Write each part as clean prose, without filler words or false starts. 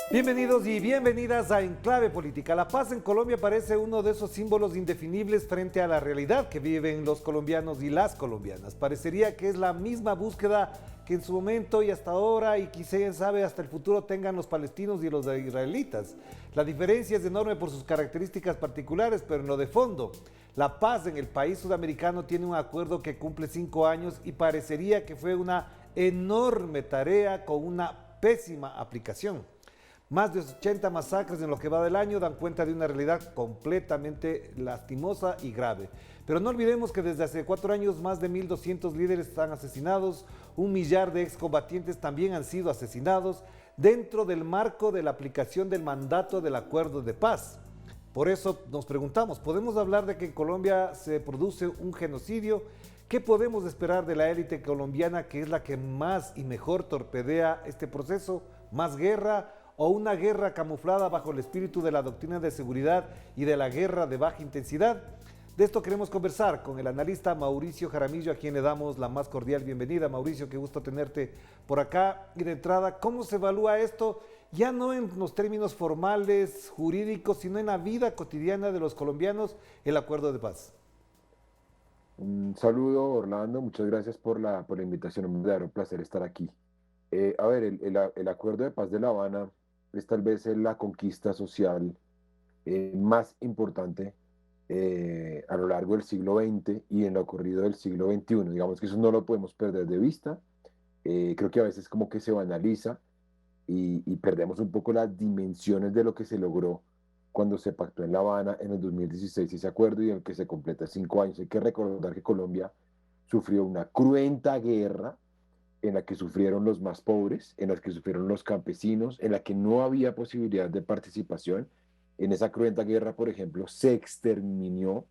Bienvenidos y bienvenidas a Enclave Política. La paz en Colombia parece uno de esos símbolos indefinibles frente a la realidad que viven los colombianos y las colombianas. Parecería que es la misma búsqueda que en su momento y hasta ahora, y quizá sabe hasta el futuro, tengan los palestinos y los israelitas. La diferencia es enorme por sus características particulares, pero en lo de fondo, la paz en el país sudamericano tiene un acuerdo que cumple 5 años y parecería que fue una enorme tarea con una pésima aplicación. Más de 80 masacres en lo que va del año dan cuenta de una realidad completamente lastimosa y grave. Pero no olvidemos que desde hace 4 años más de 1.200 líderes están asesinados, 1 millar de excombatientes también han sido asesinados dentro del marco de la aplicación del mandato del acuerdo de paz. Por eso nos preguntamos, ¿podemos hablar de que en Colombia se produce un genocidio? ¿Qué podemos esperar de la élite colombiana, que es la que más y mejor torpedea este proceso? ¿Más guerra o una guerra camuflada bajo el espíritu de la doctrina de seguridad y de la guerra de baja intensidad? De esto queremos conversar con el analista Mauricio Jaramillo, a quien le damos la más cordial bienvenida. Mauricio, qué gusto tenerte por acá. Y de entrada, ¿cómo se evalúa esto? Ya no en los términos formales, jurídicos, sino en la vida cotidiana de los colombianos, el acuerdo de paz. Un saludo, Orlando, muchas gracias por la invitación, un verdadero placer estar aquí. El Acuerdo de Paz de La Habana es tal vez la conquista social más importante a lo largo del siglo XX y en lo ocurrido del siglo XXI. Digamos que eso no lo podemos perder de vista. Creo que a veces como que se banaliza y perdemos un poco las dimensiones de lo que se logró cuando se pactó en La Habana en el 2016 ese acuerdo y en el que se completa 5 años. Hay que recordar que Colombia sufrió una cruenta guerra en la que sufrieron los más pobres, en la que sufrieron los campesinos, en la que no había posibilidad de participación. En esa cruenta guerra, por ejemplo, se exterminó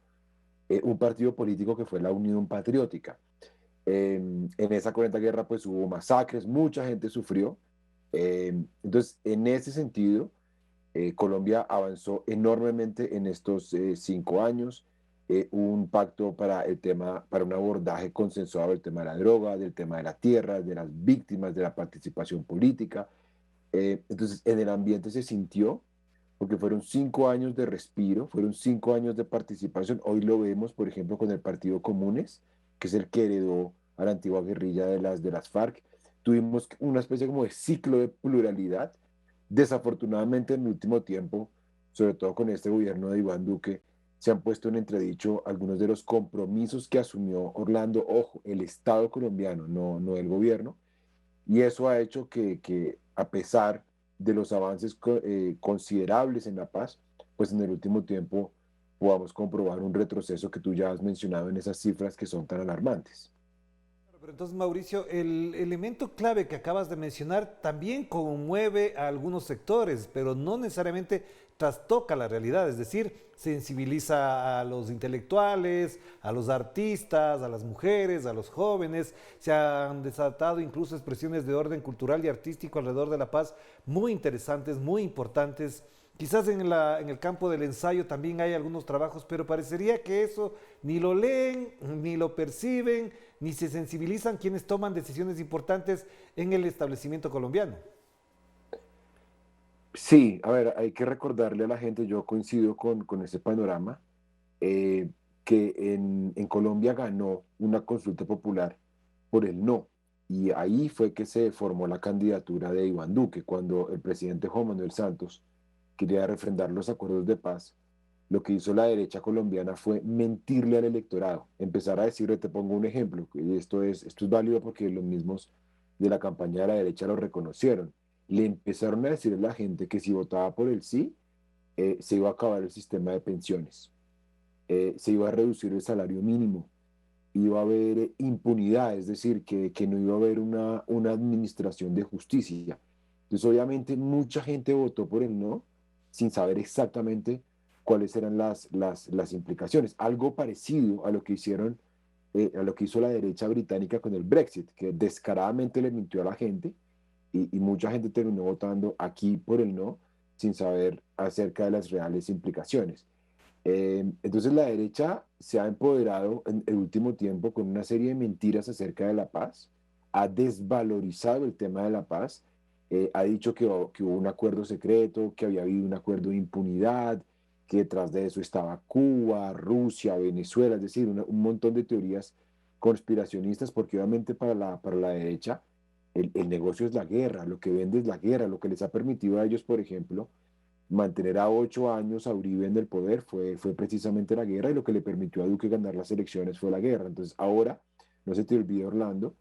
un partido político que fue la Unión Patriótica. En esa cruenta guerra pues hubo masacres, mucha gente sufrió. Entonces, en ese sentido, Colombia avanzó enormemente en estos 5 años. Un pacto para el tema, para un abordaje consensuado del tema de la droga, del tema de la tierra, de las víctimas, de la participación política. Entonces, en el ambiente se sintió, porque fueron 5 años de respiro, fueron 5 años de participación. Hoy lo vemos, por ejemplo, con el Partido Comunes, que es el que heredó a la antigua guerrilla de las FARC. Tuvimos una especie como de ciclo de pluralidad. Desafortunadamente, en el último tiempo, sobre todo con este gobierno de Iván Duque, se han puesto en entredicho algunos de los compromisos que asumió Orlando, ojo, el Estado colombiano, no el gobierno, y eso ha hecho que a pesar de los avances considerables en la paz, pues en el último tiempo podamos comprobar un retroceso que tú ya has mencionado en esas cifras que son tan alarmantes. Pero entonces, Mauricio, el elemento clave que acabas de mencionar también conmueve a algunos sectores, pero no necesariamente trastoca la realidad, es decir, sensibiliza a los intelectuales, a los artistas, a las mujeres, a los jóvenes. Se han desatado incluso expresiones de orden cultural y artístico alrededor de la paz muy interesantes, muy importantes. Quizás en el campo del ensayo también hay algunos trabajos, pero parecería que eso ni lo leen, ni lo perciben, ni se sensibilizan quienes toman decisiones importantes en el establecimiento colombiano. Sí, a ver, hay que recordarle a la gente, yo coincido con ese panorama, eh, que en Colombia ganó una consulta popular por el no. Y ahí fue que se formó la candidatura de Iván Duque, cuando el presidente Juan Manuel Santos quería refrendar los acuerdos de paz. Lo que hizo la derecha colombiana fue mentirle al electorado, empezar a decirle, te pongo un ejemplo, y esto es válido porque los mismos de la campaña de la derecha lo reconocieron. Le empezaron a decir a la gente que si votaba por el sí, se iba a acabar el sistema de pensiones, se iba a reducir el salario mínimo, iba a haber impunidad, es decir, que no iba a haber una administración de justicia. Entonces, obviamente, mucha gente votó por el no sin saber exactamente cuáles eran las implicaciones. Algo parecido a lo que hicieron, a lo que hizo la derecha británica con el Brexit, que descaradamente le mintió a la gente y mucha gente terminó votando aquí por el no sin saber acerca de las reales implicaciones. Entonces la derecha se ha empoderado en el último tiempo con una serie de mentiras acerca de la paz, ha desvalorizado el tema de la paz, ha dicho que hubo un acuerdo secreto, que había habido un acuerdo de impunidad, que detrás de eso estaba Cuba, Rusia, Venezuela, es decir, un montón de teorías conspiracionistas, porque obviamente para la derecha el negocio es la guerra, lo que vende es la guerra, lo que les ha permitido a ellos, por ejemplo, mantener a 8 años a Uribe en el poder fue precisamente la guerra y lo que le permitió a Duque ganar las elecciones fue la guerra. Entonces ahora, no se te olvide Orlando,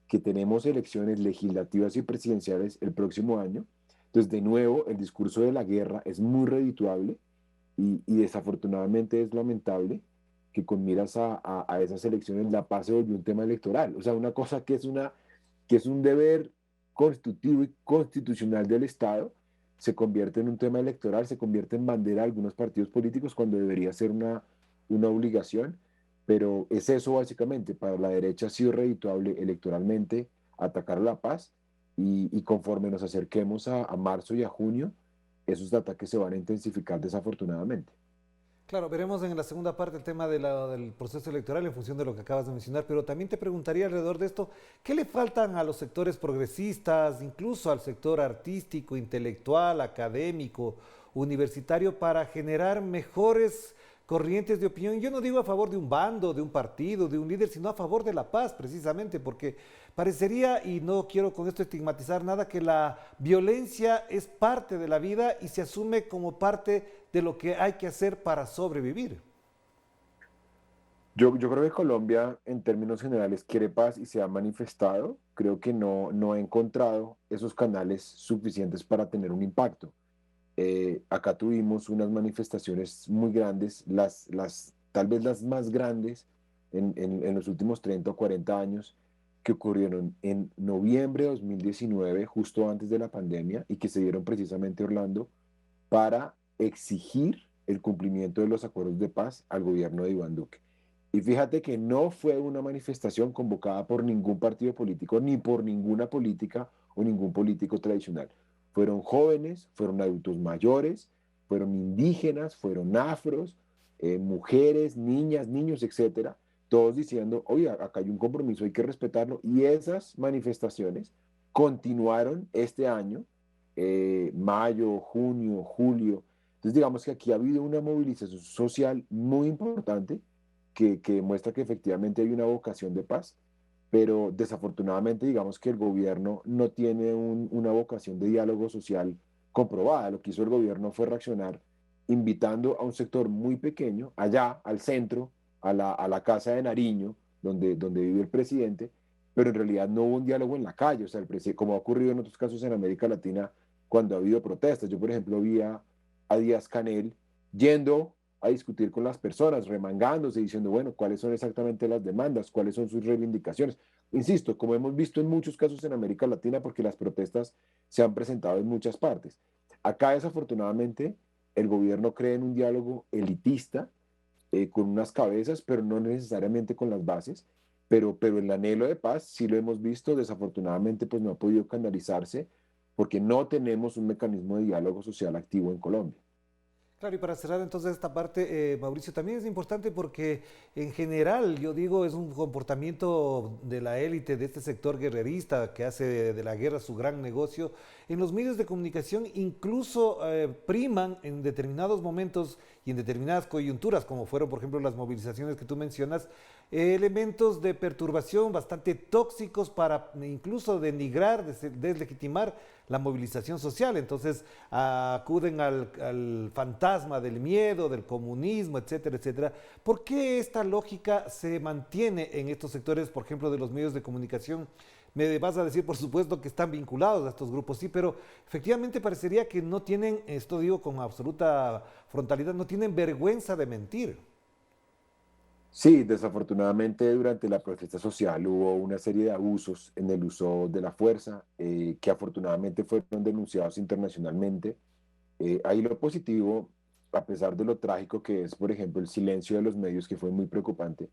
que tenemos elecciones legislativas y presidenciales el próximo año. Entonces de nuevo el discurso de la guerra es muy redituable y desafortunadamente es lamentable que con miras a esas elecciones la paz se volvió un tema electoral. O sea, una cosa que es un deber constitutivo y constitucional del Estado se convierte en un tema electoral, se convierte en bandera de algunos partidos políticos cuando debería ser una obligación, pero es eso básicamente, para la derecha ha sido redituable electoralmente atacar a la paz y conforme nos acerquemos a marzo y a junio, esos ataques se van a intensificar desafortunadamente. Claro, veremos en la segunda parte el tema del proceso electoral en función de lo que acabas de mencionar, pero también te preguntaría alrededor de esto, ¿qué le faltan a los sectores progresistas, incluso al sector artístico, intelectual, académico, universitario, para generar mejores corrientes de opinión? Yo no digo a favor de un bando, de un partido, de un líder, sino a favor de la paz, precisamente, porque parecería, y no quiero con esto estigmatizar nada, que la violencia es parte de la vida y se asume como parte de lo que hay que hacer para sobrevivir. Yo creo que Colombia, en términos generales, quiere paz y se ha manifestado. Creo que no ha encontrado esos canales suficientes para tener un impacto. Acá tuvimos unas manifestaciones muy grandes, tal vez las más grandes en los últimos 30 o 40 años, que ocurrieron en noviembre de 2019, justo antes de la pandemia, y que se dieron precisamente Orlando para exigir el cumplimiento de los acuerdos de paz al gobierno de Iván Duque. Y fíjate que no fue una manifestación convocada por ningún partido político, ni por ninguna política o ningún político tradicional. Fueron jóvenes, fueron adultos mayores, fueron indígenas, fueron afros, mujeres, niñas, niños, etcétera, todos diciendo, oye, acá hay un compromiso, hay que respetarlo. Y esas manifestaciones continuaron este año, mayo, junio, julio. Entonces, digamos que aquí ha habido una movilización social muy importante que demuestra que efectivamente hay una vocación de paz, pero desafortunadamente digamos que el gobierno no tiene una vocación de diálogo social comprobada. Lo que hizo el gobierno fue reaccionar invitando a un sector muy pequeño, allá al centro, a la casa de Nariño, donde vive el presidente, pero en realidad no hubo un diálogo en la calle, o sea, como ha ocurrido en otros casos en América Latina cuando ha habido protestas. Yo, por ejemplo, vi a Díaz Canel yendo a discutir con las personas, remangándose, diciendo, bueno, cuáles son exactamente las demandas, cuáles son sus reivindicaciones. Insisto, como hemos visto en muchos casos en América Latina, porque las protestas se han presentado en muchas partes. Acá, desafortunadamente, el gobierno cree en un diálogo elitista, con unas cabezas, pero no necesariamente con las bases. Pero el anhelo de paz, sí lo hemos visto, desafortunadamente, pues no ha podido canalizarse porque no tenemos un mecanismo de diálogo social activo en Colombia. Claro, y para cerrar entonces esta parte, Mauricio, también es importante porque en general, yo digo, es un comportamiento de la élite de este sector guerrerista que hace de la guerra su gran negocio. En los medios de comunicación incluso priman en determinados momentos y en determinadas coyunturas, como fueron, por ejemplo, las movilizaciones que tú mencionas, elementos de perturbación bastante tóxicos para incluso denigrar, deslegitimar la movilización social. Entonces acuden al fantasma del miedo, del comunismo, etcétera, etcétera. ¿Por qué esta lógica se mantiene en estos sectores, por ejemplo, de los medios de comunicación? Me vas a decir, por supuesto, que están vinculados a estos grupos, sí, pero efectivamente parecería que no tienen, esto digo con absoluta frontalidad, no tienen vergüenza de mentir. Sí, desafortunadamente durante la protesta social hubo una serie de abusos en el uso de la fuerza, que afortunadamente fueron denunciados internacionalmente. Ahí lo positivo, a pesar de lo trágico que es, por ejemplo, el silencio de los medios, que fue muy preocupante,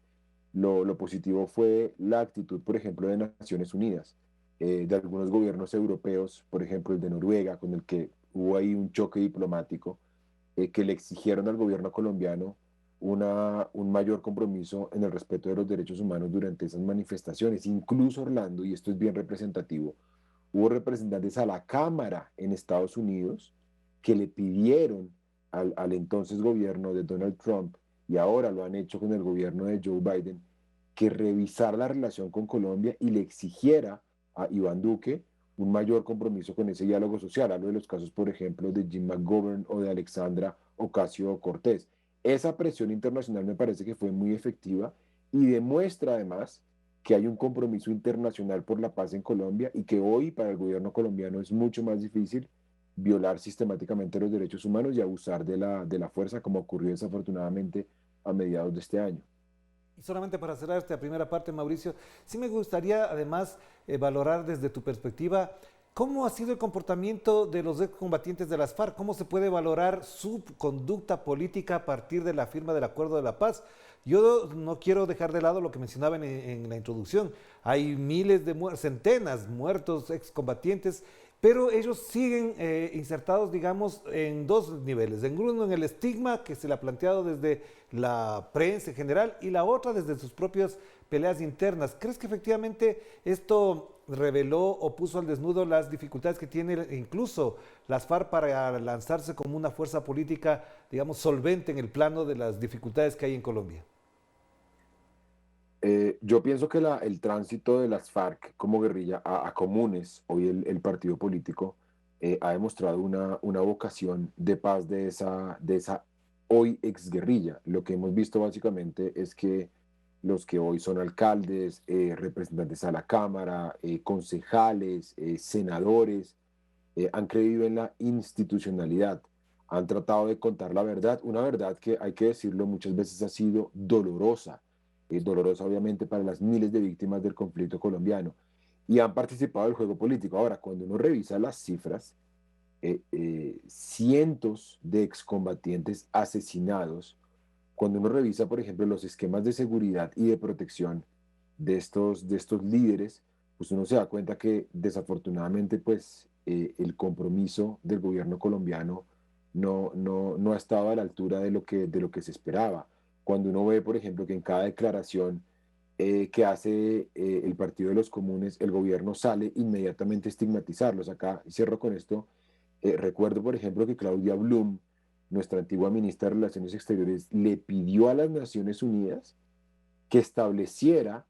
lo positivo fue la actitud, por ejemplo, de Naciones Unidas, de algunos gobiernos europeos, por ejemplo el de Noruega, con el que hubo ahí un choque diplomático, que le exigieron al gobierno colombiano un mayor compromiso en el respeto de los derechos humanos durante esas manifestaciones. Incluso, Orlando, y esto es bien representativo, hubo representantes a la Cámara en Estados Unidos que le pidieron al entonces gobierno de Donald Trump, y ahora lo han hecho con el gobierno de Joe Biden, que revisara la relación con Colombia y le exigiera a Iván Duque un mayor compromiso con ese diálogo social. Hablo de los casos, por ejemplo, de Jim McGovern o de Alexandra Ocasio-Cortez. Esa presión internacional me parece que fue muy efectiva y demuestra además que hay un compromiso internacional por la paz en Colombia y que hoy para el gobierno colombiano es mucho más difícil violar sistemáticamente los derechos humanos y abusar de la fuerza, como ocurrió desafortunadamente a mediados de este año. Y solamente para cerrar esta primera parte, Mauricio, sí me gustaría además valorar desde tu perspectiva cómo ha sido el comportamiento de los excombatientes de las FARC, cómo se puede valorar su conducta política a partir de la firma del Acuerdo de la Paz. Yo no quiero dejar de lado lo que mencionaba en la introducción. Hay miles de centenas muertos excombatientes, pero ellos siguen insertados, digamos, en dos niveles. En uno, en el estigma que se le ha planteado desde la prensa en general y la otra desde sus propias peleas internas. ¿Crees que efectivamente esto reveló o puso al desnudo las dificultades que tiene incluso las FARC para lanzarse como una fuerza política, digamos, solvente en el plano de las dificultades que hay en Colombia? Yo pienso que el tránsito de las FARC como guerrilla a comunes, hoy el partido político, ha demostrado una vocación de paz de esa hoy exguerrilla. Lo que hemos visto básicamente es que los que hoy son alcaldes, representantes a la Cámara, concejales, senadores, han creído en la institucionalidad, han tratado de contar la verdad, una verdad que hay que decirlo muchas veces ha sido dolorosa, dolorosa obviamente para las miles de víctimas del conflicto colombiano, y han participado del juego político. Ahora, cuando uno revisa las cifras, cientos de excombatientes asesinados, cuando uno revisa, por ejemplo, los esquemas de seguridad y de protección de estos líderes, pues uno se da cuenta que desafortunadamente pues el compromiso del gobierno colombiano no ha estado a la altura de lo que se esperaba. Cuando uno ve, por ejemplo, que en cada declaración que hace el Partido de los Comunes, el gobierno sale inmediatamente a estigmatizarlos. Acá, y cierro con esto, recuerdo, por ejemplo, que Claudia Blum, nuestra antigua ministra de Relaciones Exteriores, le pidió a las Naciones Unidas que estableciera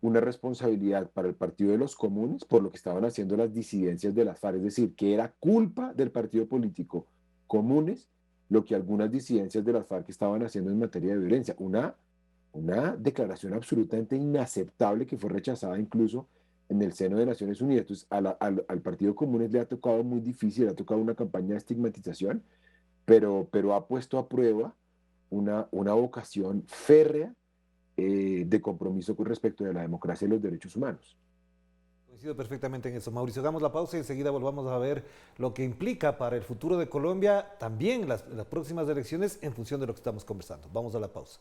una responsabilidad para el Partido de los Comunes por lo que estaban haciendo las disidencias de las FARC, es decir, que era culpa del partido político Comunes lo que algunas disidencias de las FARC estaban haciendo en materia de violencia. Una declaración absolutamente inaceptable que fue rechazada incluso en el seno de Naciones Unidas. Entonces, al Partido Comunes le ha tocado muy difícil, le ha tocado una campaña de estigmatización, pero ha puesto a prueba una vocación férrea de compromiso con respecto de la democracia y los derechos humanos. Coincido perfectamente en eso, Mauricio. Hagamos la pausa y enseguida volvamos a ver lo que implica para el futuro de Colombia también las próximas elecciones en función de lo que estamos conversando. Vamos a la pausa.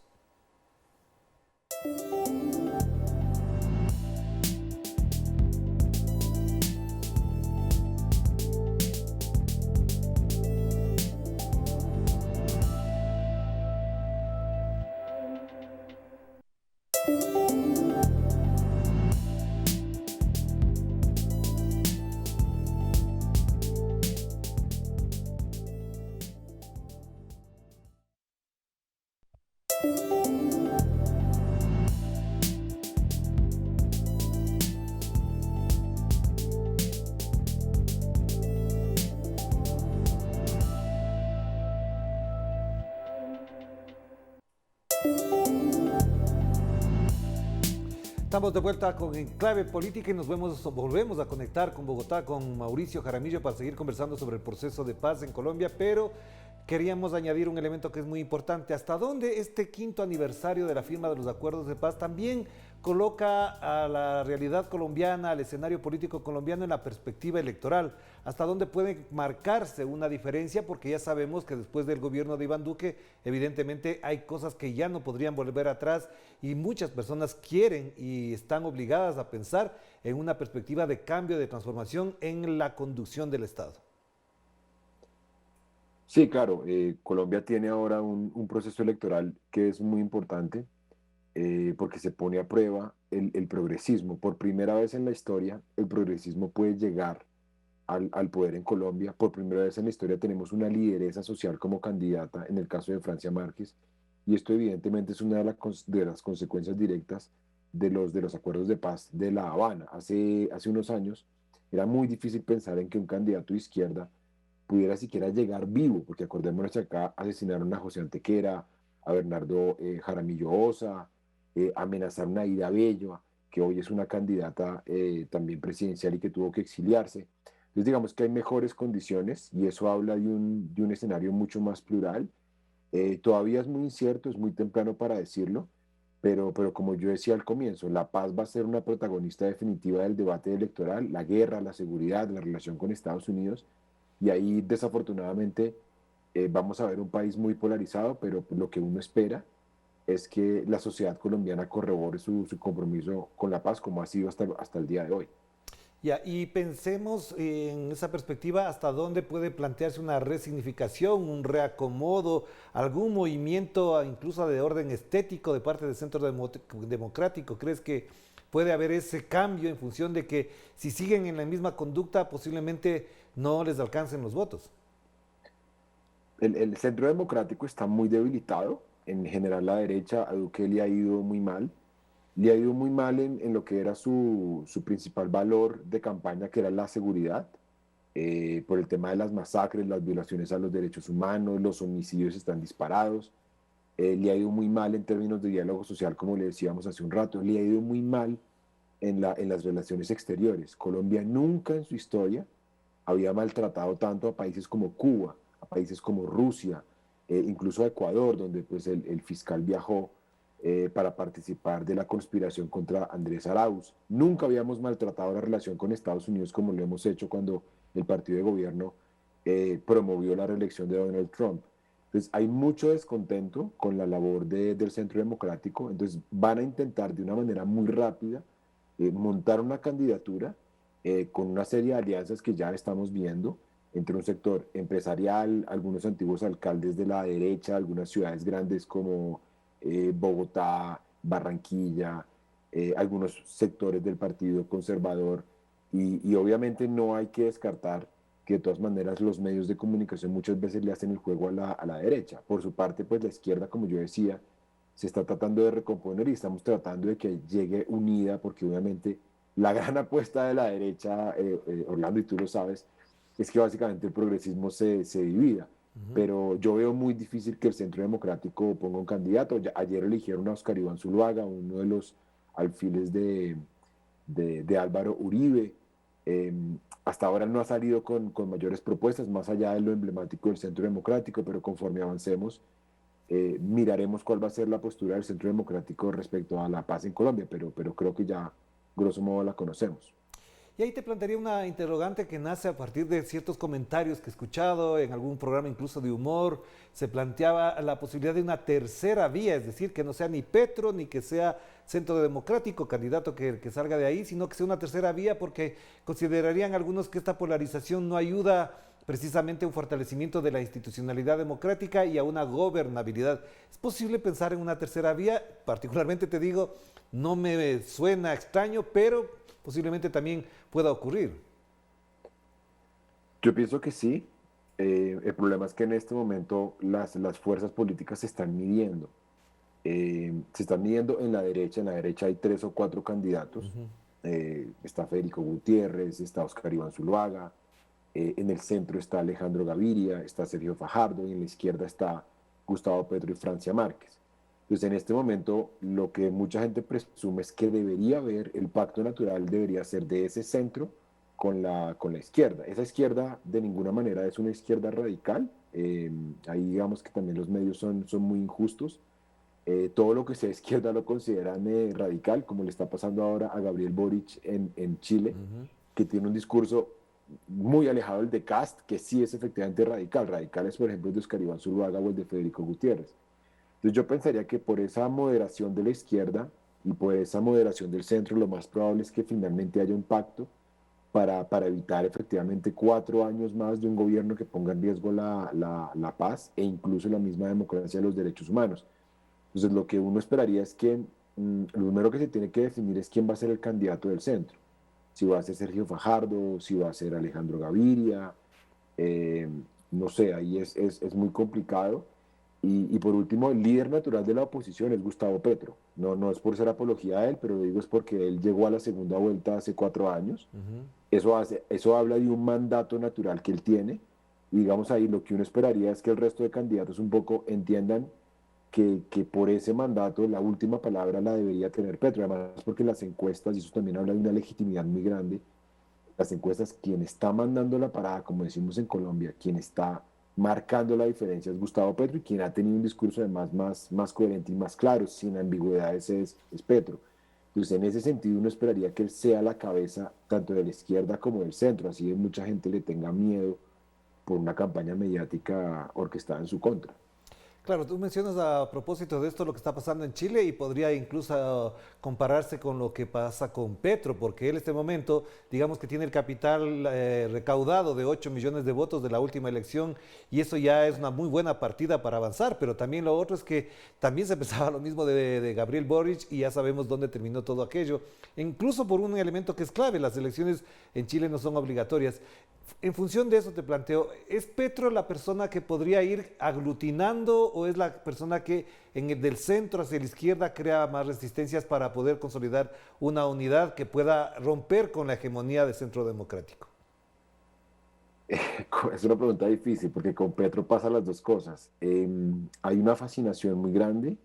Estamos de vuelta con Enclave Política y volvemos a conectar con Bogotá, con Mauricio Jaramillo para seguir conversando sobre el proceso de paz en Colombia, pero queríamos añadir un elemento que es muy importante. ¿Hasta dónde este quinto aniversario de la firma de los acuerdos de paz también coloca a la realidad colombiana, al escenario político colombiano en la perspectiva electoral. ¿Hasta dónde puede marcarse una diferencia? Porque ya sabemos que después del gobierno de Iván Duque, evidentemente hay cosas que ya no podrían volver atrás y muchas personas quieren y están obligadas a pensar en una perspectiva de cambio, de transformación en la conducción del Estado. Sí, claro, Colombia tiene ahora un proceso electoral que es muy importante porque se pone a prueba el progresismo. Por primera vez en la historia, el progresismo puede llegar al poder en Colombia. Por primera vez en la historia tenemos una lideresa social como candidata, en el caso de Francia Márquez, y esto evidentemente es una de las consecuencias directas de los acuerdos de paz de La Habana. Hace unos años era muy difícil pensar en que un candidato de izquierda pudiera siquiera llegar vivo, porque acordémonos que acá asesinaron a José Antequera, a Bernardo Jaramillo Osa, amenazaron a Ida Bello, que hoy es una candidata también presidencial y que tuvo que exiliarse. Entonces digamos que hay mejores condiciones y eso habla de un escenario mucho más plural. Todavía es muy incierto, es muy temprano para decirlo, pero como yo decía al comienzo, la paz va a ser una protagonista definitiva del debate electoral, la guerra, la seguridad, la relación con Estados Unidos, y ahí desafortunadamente vamos a ver un país muy polarizado, pero lo que uno espera es que la sociedad colombiana corrobore su compromiso con la paz, como ha sido hasta el día de hoy. Ya, y pensemos en esa perspectiva hasta dónde puede plantearse una resignificación, un reacomodo, algún movimiento incluso de orden estético de parte del Centro Democrático. ¿Crees que puede haber ese cambio en función de que si siguen en la misma conducta posiblemente no les alcancen los votos? El centro democrático está muy debilitado. En general, la derecha a Duque le ha ido muy mal. Le ha ido muy mal en lo que era su principal valor de campaña, que era la seguridad, por el tema de las masacres, las violaciones a los derechos humanos, los homicidios están disparados. Le ha ido muy mal en términos de diálogo social, como le decíamos hace un rato. Le ha ido muy mal en las relaciones exteriores. Colombia nunca en su historia había maltratado tanto a países como Cuba, a países como Rusia, incluso a Ecuador, donde pues el fiscal viajó para participar de la conspiración contra Andrés Arauz. Nunca habíamos maltratado la relación con Estados Unidos como lo hemos hecho cuando el partido de gobierno promovió la reelección de Donald Trump. Entonces hay mucho descontento con la labor del Centro Democrático, entonces van a intentar de una manera muy rápida montar una candidatura con una serie de alianzas que ya estamos viendo entre un sector empresarial, algunos antiguos alcaldes de la derecha, algunas ciudades grandes como Bogotá, Barranquilla, algunos sectores del Partido Conservador y obviamente no hay que descartar que de todas maneras los medios de comunicación muchas veces le hacen el juego a la derecha. Por su parte, pues la izquierda, como yo decía, se está tratando de recomponer y estamos tratando de que llegue unida, porque obviamente la gran apuesta de la derecha, Orlando, y tú lo sabes, es que básicamente el progresismo se divida. Ujú. Pero yo veo muy difícil que el Centro Democrático ponga un candidato. Ayer eligieron a Oscar Iván Zuluaga, uno de los alfiles de Álvaro Uribe. Eh, Hasta ahora no ha salido con mayores propuestas, más allá de lo emblemático del Centro Democrático, pero conforme avancemos, miraremos cuál va a ser la postura del Centro Democrático respecto a la paz en Colombia, pero creo que ya, grosso modo, la conocemos. Y ahí te plantearía una interrogante que nace a partir de ciertos comentarios que he escuchado en algún programa incluso de humor. Se planteaba la posibilidad de una tercera vía, es decir, que no sea ni Petro ni que sea Centro Democrático, candidato que salga de ahí, sino que sea una tercera vía porque considerarían algunos que esta polarización no ayuda precisamente a un fortalecimiento de la institucionalidad democrática y a una gobernabilidad. ¿Es posible pensar en una tercera vía? Particularmente te digo, no me suena extraño, pero posiblemente también pueda ocurrir. Yo pienso que sí. El problema es que en este momento las fuerzas políticas se están midiendo. Se están midiendo en la derecha. En la derecha hay tres o cuatro candidatos. Ujú. Está Federico Gutiérrez, está Oscar Iván Zuluaga, en el centro está Alejandro Gaviria, está Sergio Fajardo y en la izquierda está Gustavo Petro y Francia Márquez. Entonces, en este momento, lo que mucha gente presume es que debería haber, el pacto natural debería ser de ese centro con la izquierda. Esa izquierda de ninguna manera es una izquierda radical. Ahí digamos que también los medios son muy injustos. todo lo que sea izquierda lo consideran radical, como le está pasando ahora a Gabriel Boric en Chile, Ujú. que tiene un discurso muy alejado del de Cast, que sí es efectivamente radical. Radical es, por ejemplo, el de Oscar Iván Zuluaga o el de Federico Gutiérrez. Entonces yo pensaría que por esa moderación de la izquierda y por esa moderación del centro, lo más probable es que finalmente haya un pacto para evitar efectivamente 4 años más de un gobierno que ponga en riesgo la paz e incluso la misma democracia y los derechos humanos. Entonces, lo que uno esperaría es que lo primero que se tiene que definir es quién va a ser el candidato del centro. Si va a ser Sergio Fajardo, si va a ser Alejandro Gaviria, eh, no sé, ahí es muy complicado. Y por último, el líder natural de la oposición es Gustavo Petro. No, no es por ser apología a él, pero lo digo es porque él llegó a la segunda vuelta hace 4 años. Ujú. Eso habla de un mandato natural que él tiene. Y digamos ahí, lo que uno esperaría es que el resto de candidatos un poco entiendan que por ese mandato la última palabra la debería tener Petro, además porque las encuestas, y eso también habla de una legitimidad muy grande, las encuestas, quien está mandando la parada, como decimos en Colombia, quien está marcando la diferencia es Gustavo Petro y quien ha tenido un discurso además más coherente y más claro, sin ambigüedades, es Petro. Entonces, en ese sentido, uno esperaría que él sea la cabeza tanto de la izquierda como del centro, así que mucha gente le tenga miedo por una campaña mediática orquestada en su contra. Claro, tú mencionas a propósito de esto lo que está pasando en Chile y podría incluso compararse con lo que pasa con Petro, porque él en este momento, digamos que tiene el capital recaudado de 8 millones de votos de la última elección y eso ya es una muy buena partida para avanzar, pero también lo otro es que también se pensaba lo mismo de Gabriel Boric y ya sabemos dónde terminó todo aquello, incluso por un elemento que es clave, las elecciones en Chile no son obligatorias. En función de eso te planteo, ¿es Petro la persona que podría ir aglutinando o es la persona que del centro hacia la izquierda crea más resistencias para poder consolidar una unidad que pueda romper con la hegemonía del centro democrático? Es una pregunta difícil porque con Petro pasa las dos cosas. Hay una fascinación muy grande,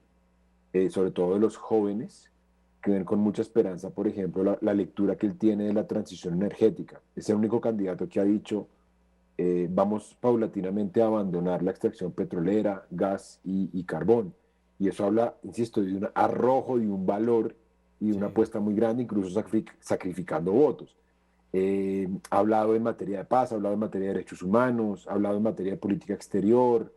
sobre todo de los jóvenes, que ven con mucha esperanza, por ejemplo, la lectura que él tiene de la transición energética. Es el único candidato que ha dicho, vamos paulatinamente a abandonar la extracción petrolera, gas y carbón. Y eso habla, insisto, de un arrojo, de un valor y una Sí. apuesta muy grande, incluso sacrificando votos. Ha hablado en materia de paz, ha hablado en materia de derechos humanos, ha hablado en materia de política exterior.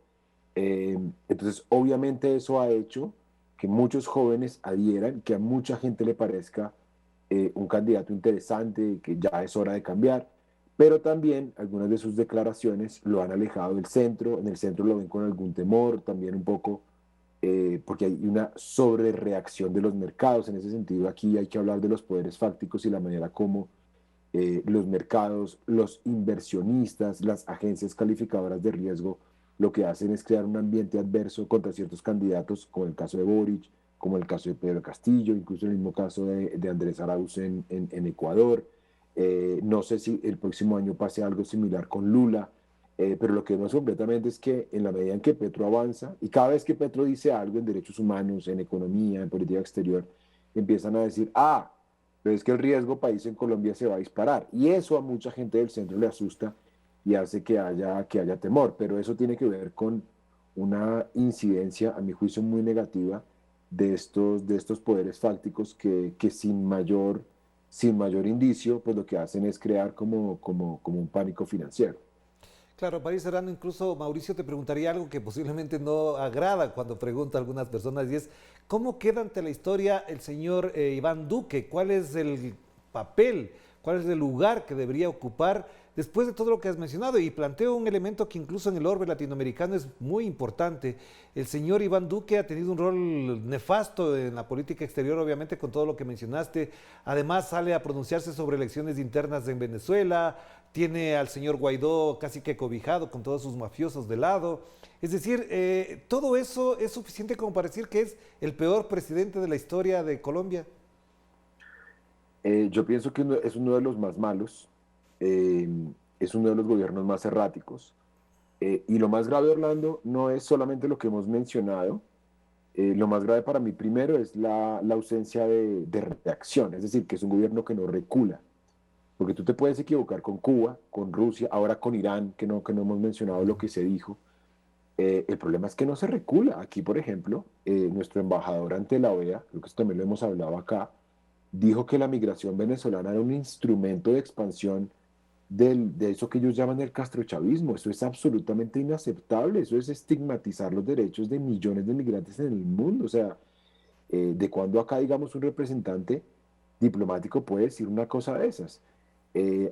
Entonces, obviamente eso ha hecho que muchos jóvenes adhieran, que a mucha gente le parezca un candidato interesante, que ya es hora de cambiar, pero también algunas de sus declaraciones lo han alejado del centro, en el centro lo ven con algún temor, también un poco porque hay una sobrereacción de los mercados. En ese sentido, aquí hay que hablar de los poderes fácticos y la manera como los mercados, los inversionistas, las agencias calificadoras de riesgo, lo que hacen es crear un ambiente adverso contra ciertos candidatos, como el caso de Boric, como el caso de Pedro Castillo, incluso el mismo caso de Andrés Arauz en Ecuador. No sé si el próximo año pase algo similar con Lula, pero lo que vemos completamente es que en la medida en que Petro avanza, y cada vez que Petro dice algo en derechos humanos, en economía, en política exterior, empiezan a decir, pero es que el riesgo país en Colombia se va a disparar. Y eso a mucha gente del centro le asusta y hace que haya temor. Pero eso tiene que ver con una incidencia, a mi juicio, muy negativa de estos poderes fácticos que sin mayor indicio, pues lo que hacen es crear como un pánico financiero. Claro, para ir cerrando, incluso Mauricio te preguntaría algo que posiblemente no agrada cuando pregunta a algunas personas y es, ¿cómo queda ante la historia el señor Iván Duque? ¿Cuál es el papel, cuál es el lugar que debería ocupar después de todo lo que has mencionado? Y planteo un elemento que incluso en el orbe latinoamericano es muy importante. El señor Iván Duque ha tenido un rol nefasto en la política exterior, obviamente, con todo lo que mencionaste. Además, sale a pronunciarse sobre elecciones internas en Venezuela, tiene al señor Guaidó casi que cobijado con todos sus mafiosos de lado. Es decir, todo eso es suficiente como para decir que es el peor presidente de la historia de Colombia. Yo pienso que es uno de los más malos, eh, es uno de los gobiernos más erráticos. Y lo más grave, Orlando, no es solamente lo que hemos mencionado. Lo más grave para mí primero es la ausencia de reacción, es decir, que es un gobierno que no recula. Porque tú te puedes equivocar con Cuba, con Rusia, ahora con Irán, que no hemos mencionado lo que se dijo. El problema es que no se recula. Aquí, por ejemplo, nuestro embajador ante la OEA, creo que esto también lo hemos hablado acá, dijo que la migración venezolana era un instrumento de expansión de eso que ellos llaman el castrochavismo. Eso es absolutamente inaceptable. Eso es estigmatizar los derechos de millones de migrantes en el mundo. O sea, de cuando acá, digamos, un representante diplomático puede decir una cosa de esas.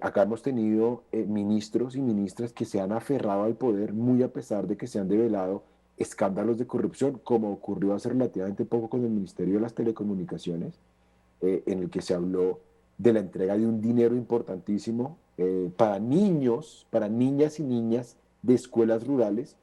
Acá hemos tenido ministros y ministras que se han aferrado al poder muy a pesar de que se han develado escándalos de corrupción, como ocurrió hace relativamente poco con el Ministerio de las Telecomunicaciones, en el que se habló de la entrega de un dinero importantísimo para niños, para niñas y niñas de escuelas rurales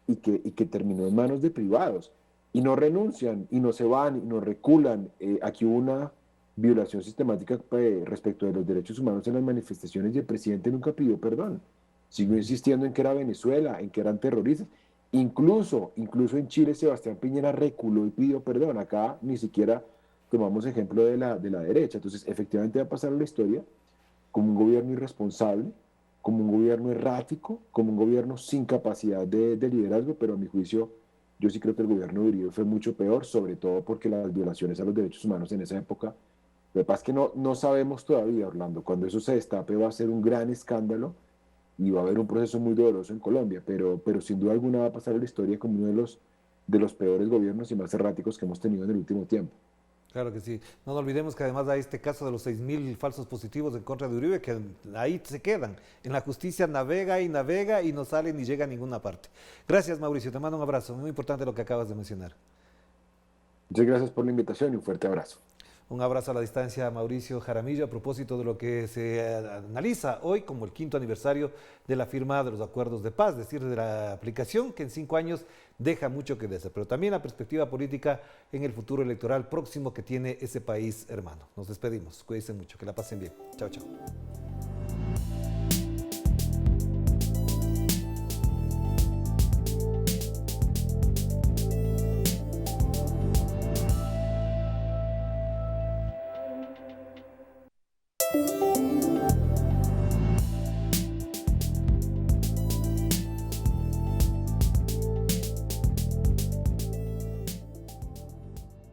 y que terminó en manos de privados. Y no renuncian, y no se van, y no reculan. Aquí hubo una violación sistemática respecto de los derechos humanos en las manifestaciones y el presidente nunca pidió perdón. Siguió insistiendo en que era Venezuela, en que eran terroristas. Incluso en Chile Sebastián Piñera reculó y pidió perdón. Acá ni siquiera tomamos ejemplo de la derecha. Entonces, efectivamente va a pasar a la historia como un gobierno irresponsable, como un gobierno errático, como un gobierno sin capacidad de liderazgo, pero a mi juicio yo sí creo que el gobierno de Uribe fue mucho peor, sobre todo porque las violaciones a los derechos humanos en esa época, lo que pasa es que no sabemos todavía, Orlando, cuando eso se destape va a ser un gran escándalo y va a haber un proceso muy doloroso en Colombia, pero sin duda alguna va a pasar a la historia como uno de los peores gobiernos y más erráticos que hemos tenido en el último tiempo. Claro que sí. No nos olvidemos que además hay este caso de los 6.000 falsos positivos en contra de Uribe, que ahí se quedan. En la justicia navega y no sale ni llega a ninguna parte. Gracias, Mauricio. Te mando un abrazo. Muy importante lo que acabas de mencionar. Muchas gracias por la invitación y un fuerte abrazo. Un abrazo a la distancia a Mauricio Jaramillo a propósito de lo que se analiza hoy como el 5.º aniversario de la firma de los acuerdos de paz, es decir, de la aplicación que en 5 años deja mucho que desear, pero también la perspectiva política en el futuro electoral próximo que tiene ese país hermano. Nos despedimos, cuídense mucho, que la pasen bien. Chao, chao.